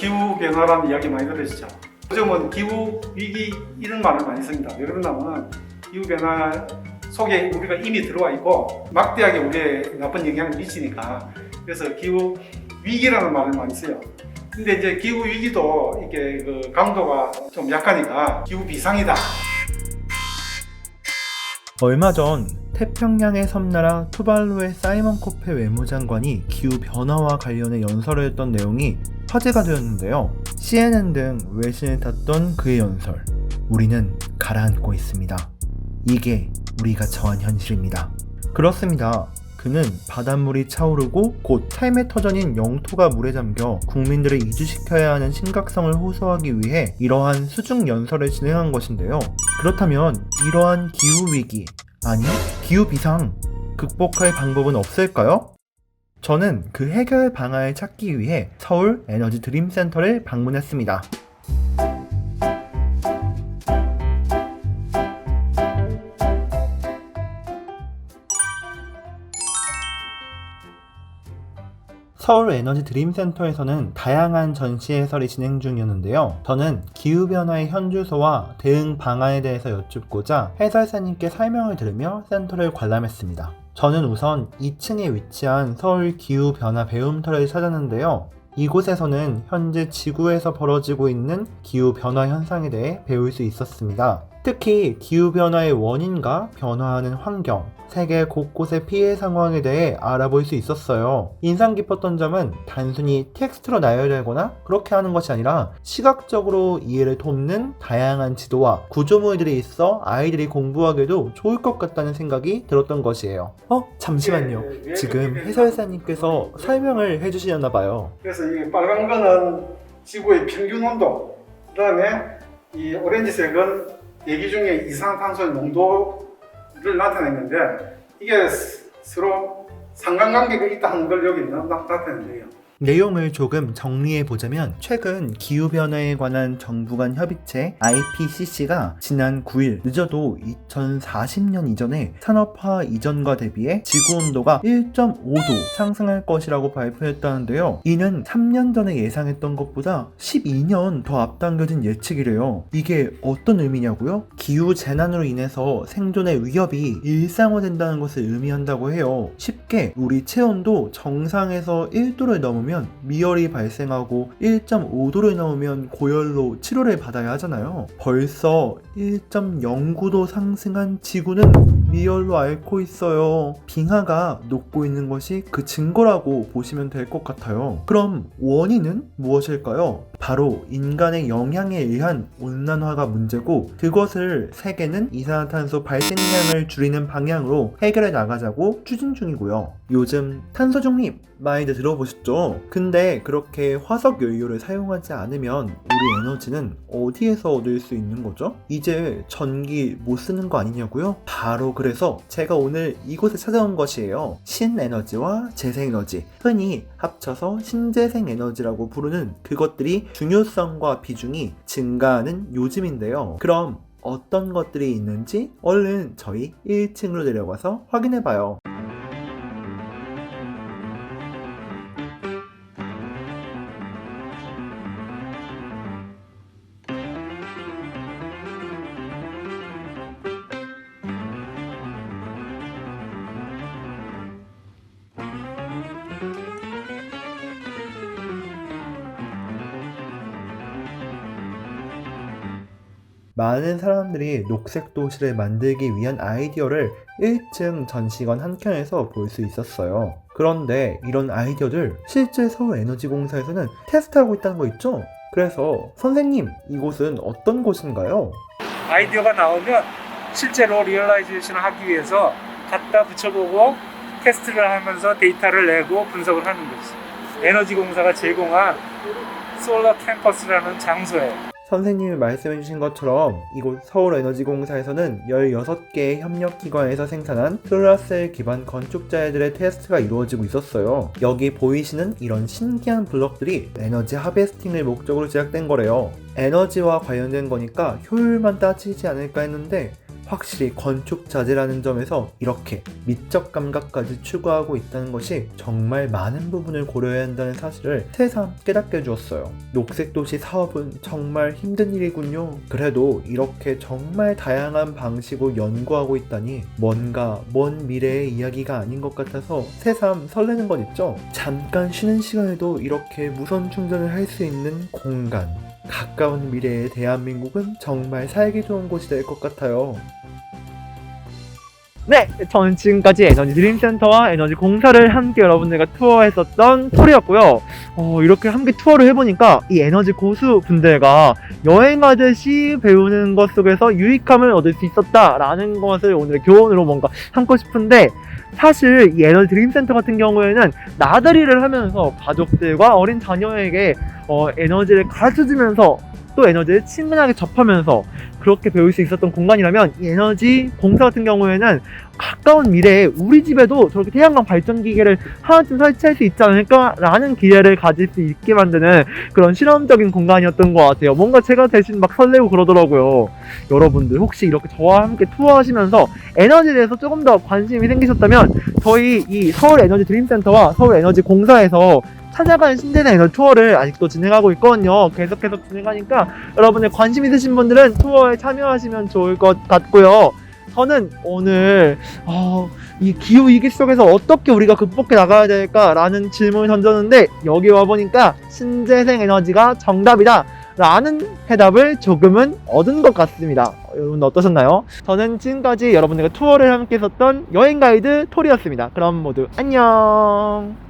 기후 변화라는 이야기 많이 들으시죠? 요즘은 기후 위기 이런 말을 많이 씁니다. 왜 그러냐면 기후 변화 속에 우리가 이미 들어와 있고 막대하게 우리에 나쁜 영향을 미치니까, 그래서 기후 위기라는 말을 많이 써요. 근데 이제 기후 위기도 이게 그 강도가 좀 약하니까 기후 비상이다. 얼마 전 태평양의 섬나라 투발루의 사이먼 코페 외무장관이 기후 변화와 관련해 연설을 했던 내용이 화제가 되었는데요. CNN 등 외신을 탔던 그의 연설, 우리는 가라앉고 있습니다. 이게 우리가 처한 현실입니다. 그렇습니다. 그는 바닷물이 차오르고 곧 삶의 터전인 영토가 물에 잠겨 국민들을 이주시켜야 하는 심각성을 호소하기 위해 이러한 수중 연설을 진행한 것인데요. 그렇다면 이러한 기후위기, 아니 기후비상, 극복할 방법은 없을까요? 저는 그 해결 방안을 찾기 위해 서울 에너지 드림센터를 방문했습니다. 서울 에너지 드림센터에서는 다양한 전시 해설이 진행 중이었는데요. 저는 기후변화의 현주소와 대응 방안에 대해서 여쭙고자 해설사님께 설명을 들으며 센터를 관람했습니다. 저는 우선 2층에 위치한 서울 기후변화 배움터를 찾았는데요. 이곳에서는 현재 지구에서 벌어지고 있는 기후변화 현상에 대해 배울 수 있었습니다. 특히 기후변화의 원인과 변화하는 환경, 세계 곳곳의 피해 상황에 대해 알아볼 수 있었어요. 인상 깊었던 점은 단순히 텍스트로 나열되거나 그렇게 하는 것이 아니라 시각적으로 이해를 돕는 다양한 지도와 구조물들이 있어 아이들이 공부하기에도 좋을 것 같다는 생각이 들었던 것이에요. 잠시만요. 지금 해설사님께서 설명을 해주시려나봐요. 그래서 이 빨간 거는 지구의 평균 온도, 그 다음에 이 오렌지색은 대기 중에 이산화탄소의 농도를 나타내는데, 이게 서로 상관관계가 있다는 걸 여기 나타내는데요. 내용을 조금 정리해보자면, 최근 기후변화에 관한 정부 간 협의체 IPCC가 지난 9일 늦어도 2040년 이전에 산업화 이전과 대비해 지구온도가 1.5도 상승할 것이라고 발표했다는데요. 이는 3년 전에 예상했던 것보다 12년 더 앞당겨진 예측이래요. 이게 어떤 의미냐고요? 기후재난으로 인해서 생존의 위협이 일상화된다는 것을 의미한다고 해요. 쉽게 우리 체온도 정상에서 1도를 넘으면 미열이 발생하고 1.5도를 넘으면 고열로 치료를 받아야 하잖아요. 벌써 1.09도 상승한 지구는 미열로 앓고 있어요. 빙하가 녹고 있는 것이 그 증거라고 보시면 될 것 같아요. 그럼 원인은 무엇일까요? 바로 인간의 영향에 의한 온난화가 문제고, 그것을 세계는 이산화탄소 발생량을 줄이는 방향으로 해결해 나가자고 추진 중이고요. 요즘 탄소 중립 많이들 들어보셨죠? 근데 그렇게 화석 연료를 사용하지 않으면 우리 에너지는 어디에서 얻을 수 있는 거죠? 이제 전기 못 쓰는 거 아니냐고요? 바로 그래서 제가 오늘 이곳에 찾아온 것이에요. 신에너지와 재생에너지, 흔히 합쳐서 신재생에너지라고 부르는 그것들이 중요성과 비중이 증가하는 요즘인데요. 그럼 어떤 것들이 있는지 얼른 저희 1층으로 내려가서 확인해봐요. 많은 사람들이 녹색 도시를 만들기 위한 아이디어를 1층 전시관 한켠에서 볼 수 있었어요. 그런데 이런 아이디어들 실제 서울에너지공사에서는 테스트하고 있다는 거 있죠? 그래서 선생님, 이곳은 어떤 곳인가요? 아이디어가 나오면 실제로 리얼라이제이션을 하기 위해서 갖다 붙여보고 테스트를 하면서 데이터를 내고 분석을 하는 거죠. 에너지공사가 제공한 솔러 캠퍼스라는 장소예요. 선생님이 말씀해주신 것처럼 이곳 서울에너지공사에서는 16개의 협력기관에서 생산한 솔라셀 기반 건축자재들의 테스트가 이루어지고 있었어요. 여기 보이시는 이런 신기한 블럭들이 에너지 하베스팅을 목적으로 제작된 거래요. 에너지와 관련된 거니까 효율만 따지지 않을까 했는데 확실히 건축 자재라는 점에서 이렇게 미적 감각까지 추구하고 있다는 것이 정말 많은 부분을 고려해야 한다는 사실을 새삼 깨닫게 해주었어요. 녹색도시 사업은 정말 힘든 일이군요. 그래도 이렇게 정말 다양한 방식으로 연구하고 있다니 뭔가 먼 미래의 이야기가 아닌 것 같아서 새삼 설레는 건 있죠. 잠깐 쉬는 시간에도 이렇게 무선 충전을 할 수 있는 공간. 가까운 미래의 대한민국은 정말 살기 좋은 곳이 될 것 같아요. 네, 저는 지금까지 에너지 드림센터와 에너지 공사를 함께 여러분들과 투어했었던 툴이었고요. 이렇게 함께 투어를 해보니까 이 에너지 고수분들과 여행하듯이 배우는 것 속에서 유익함을 얻을 수 있었다라는 것을 오늘의 교훈으로 뭔가 삼고 싶은데, 사실 이 에너지 드림센터 같은 경우에는 나들이를 하면서 가족들과 어린 자녀에게 에너지를 가르쳐주면서 또 에너지를 친근하게 접하면서 그렇게 배울 수 있었던 공간이라면, 이 에너지 공사 같은 경우에는 가까운 미래에 우리 집에도 저렇게 태양광 발전 기계를 하나쯤 설치할 수 있지 않을까라는 기대를 가질 수 있게 만드는 그런 실험적인 공간이었던 것 같아요. 뭔가 제가 대신 막 설레고 그러더라고요. 여러분들 혹시 이렇게 저와 함께 투어하시면서 에너지에 대해서 조금 더 관심이 생기셨다면, 저희 이 서울 에너지 드림센터와 서울 에너지 공사에서 찾아가는 신재생 에너지 투어를 아직도 진행하고 있거든요. 계속해서 진행하니까 여러분들 관심 있으신 분들은 투어에 참여하시면 좋을 것 같고요. 저는 오늘 이 기후위기 속에서 어떻게 우리가 극복해 나가야 될까라는 질문을 던졌는데, 여기 와보니까 신재생 에너지가 정답이다 라는 해답을 조금은 얻은 것 같습니다. 여러분 어떠셨나요? 저는 지금까지 여러분들과 투어를 함께 했었던 여행 가이드 톨이었습니다. 그럼 모두 안녕.